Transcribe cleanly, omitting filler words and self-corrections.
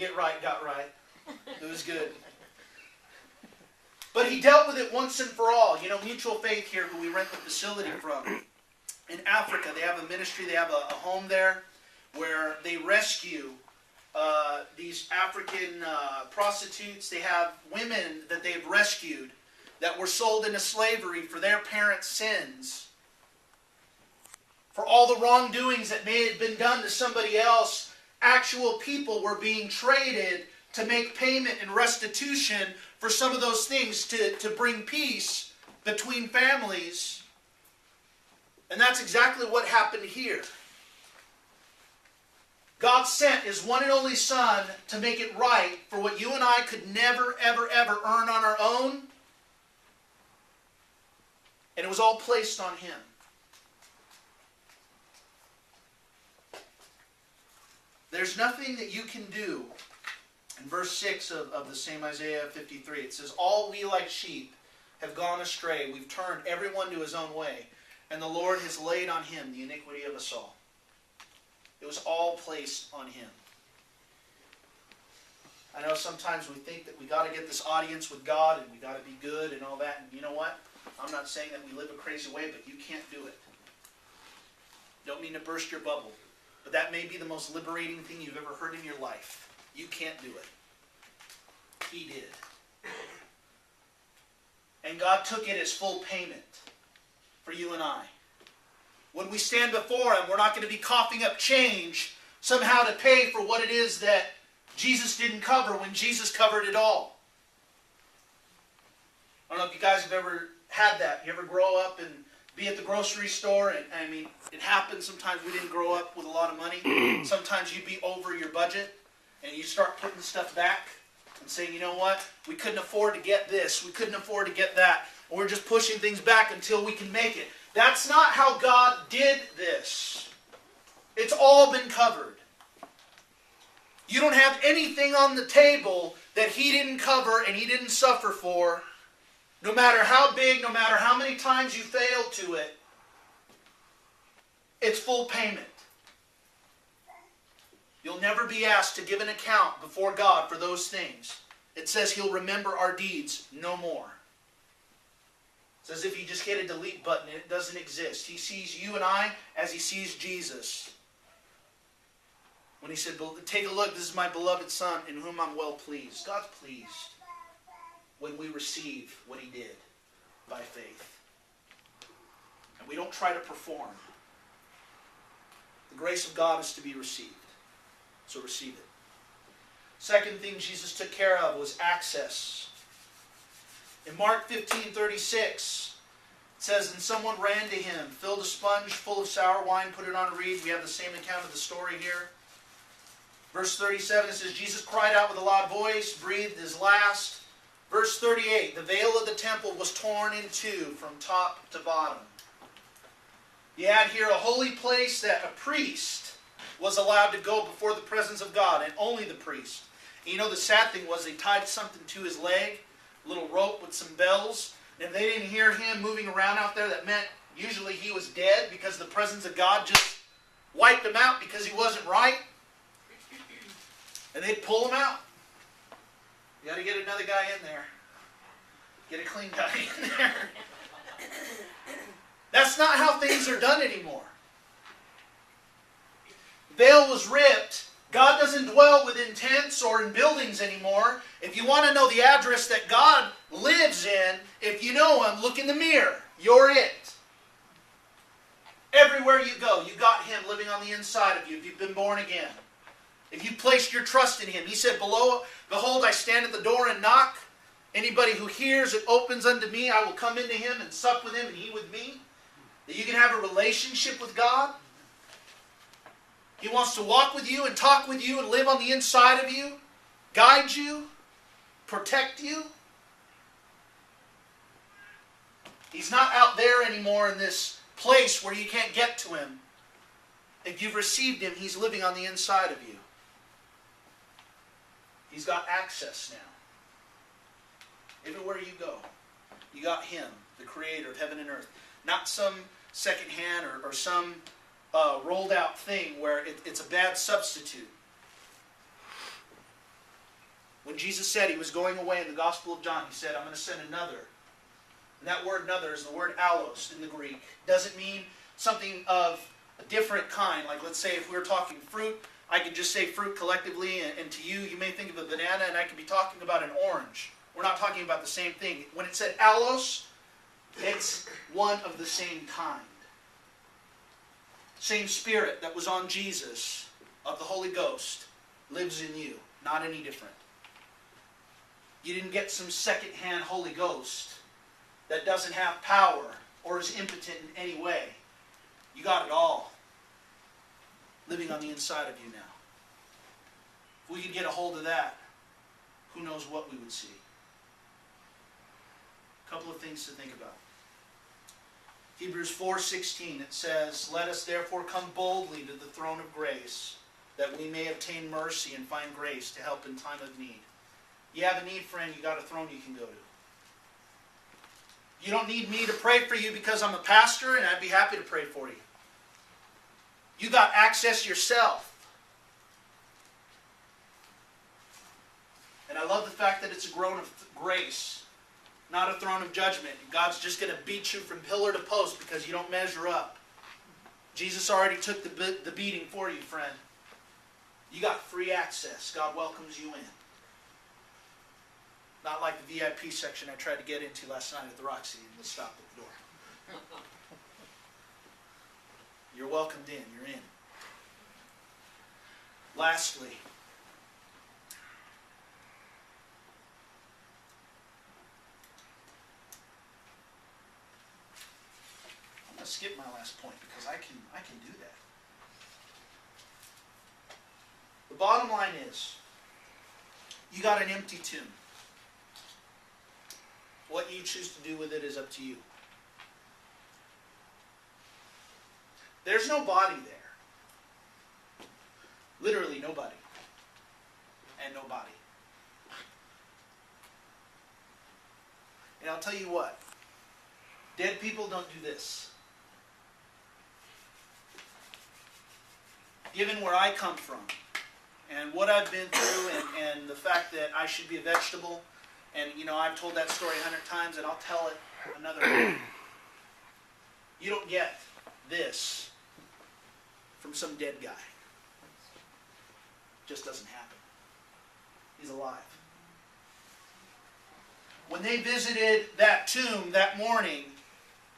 get right got right. It was good. But he dealt with it once and for all. You know, Mutual Faith here, who we rent the facility from, in Africa, they have a ministry, they have a home there where they rescue these African prostitutes. They have women that they've rescued that were sold into slavery for their parents' sins. For all the wrongdoings that may have been done to somebody else, actual people were being traded to make payment and restitution for some of those things to bring peace between families. And that's exactly what happened here. God sent His one and only Son to make it right for what you and I could never, ever, ever earn on our own. And it was all placed on Him. There's nothing that you can do. In verse 6 of the same Isaiah 53, it says, "All we like sheep have gone astray. We've turned everyone to his own way. And the Lord has laid on Him the iniquity of us all." It was all placed on Him. I know sometimes we think that we got to get this audience with God and we got to be good and all that. And you know what? I'm not saying that we live a crazy way, but you can't do it. Don't mean to burst your bubble. But that may be the most liberating thing you've ever heard in your life. You can't do it. He did. And God took it as full payment for you and I. When we stand before Him, we're not going to be coughing up change somehow to pay for what it is that Jesus didn't cover when Jesus covered it all. I don't know if you guys have ever had that. You ever grow up and be at the grocery store, and I mean, it happens. Sometimes we didn't grow up with a lot of money. Sometimes you'd be over your budget, and you start putting stuff back and saying, you know what? We couldn't afford to get this. We couldn't afford to get that. And we're just pushing things back until we can make it. That's not how God did this. It's all been covered. You don't have anything on the table that He didn't cover and He didn't suffer for. No matter how big, no matter how many times you fail to it, it's full payment. You'll never be asked to give an account before God for those things. It says He'll remember our deeds no more. It's as if you just hit a delete button and it doesn't exist. He sees you and I as He sees Jesus. When He said, "Take a look, this is my beloved Son in whom I'm well pleased." God's pleased when we receive what He did by faith. And we don't try to perform. The grace of God is to be received. So receive it. Second thing Jesus took care of was access. In Mark 15:36, it says, "And someone ran to Him, filled a sponge full of sour wine, put it on a reed." We have the same account of the story here. Verse 37, it says, "Jesus cried out with a loud voice, breathed His last." Verse 38, "The veil of the temple was torn in two from top to bottom." You had here a holy place that a priest was allowed to go before the presence of God, and only the priest. And you know, the sad thing was they tied something to his leg, a little rope with some bells, and if they didn't hear him moving around out there, that meant usually he was dead because the presence of God just wiped him out because he wasn't right. And they'd pull him out. You got to get another guy in there. Get a clean guy in there. That's not how things are done anymore. Veil was ripped. God doesn't dwell within tents or in buildings anymore. If you want to know the address that God lives in, if you know Him, look in the mirror. You're it. Everywhere you go, you got Him living on the inside of you if you've been born again. If you placed your trust in Him. He said, "Behold, I stand at the door and knock. Anybody who hears and opens unto me, I will come into him and sup with him and he with me." That you can have a relationship with God. He wants to walk with you and talk with you and live on the inside of you, guide you, protect you. He's not out there anymore in this place where you can't get to Him. If you've received Him, He's living on the inside of you. He's got access now. Everywhere you go, you got Him, the Creator of heaven and earth. Not some secondhand or some rolled out thing where it's a bad substitute. When Jesus said he was going away in the Gospel of John, he said, I'm going to send another. And that word another is the word allos in the Greek. Doesn't mean something of a different kind. Like let's say if we were talking fruit, I could just say fruit collectively, and to you, you may think of a banana, and I could be talking about an orange. We're not talking about the same thing. When it said allos, it's one of the same kind. Same Spirit that was on Jesus, of the Holy Ghost, lives in you. Not any different. You didn't get some second-hand Holy Ghost that doesn't have power or is impotent in any way. You got it all living on the inside of you now. If we could get a hold of that, who knows what we would see. A couple of things to think about. Hebrews 4:16, it says, let us therefore come boldly to the throne of grace, that we may obtain mercy and find grace to help in time of need. You have a need, friend, you got a throne you can go to. You don't need me to pray for you because I'm a pastor, and I'd be happy to pray for you. You got access yourself. And I love the fact that it's a throne of grace, not a throne of judgment. God's just going to beat you from pillar to post because you don't measure up. Jesus already took the beating for you, friend. You got free access. God welcomes you in. Not like the VIP section I tried to get into last night at the Roxy and was stopped at the door. You're welcomed in. You're in. Lastly, I'm going to skip my last point because I can do that. The bottom line is, you got an empty tomb. What you choose to do with it is up to you. There's no body there. Literally nobody. And no body. And I'll tell you what. Dead people don't do this. Given where I come from, and what I've been through, and the fact that I should be a vegetable, and I've told that story 100 times, and I'll tell it another way. You don't get this from some dead guy. Just doesn't happen. He's alive. When they visited that tomb that morning,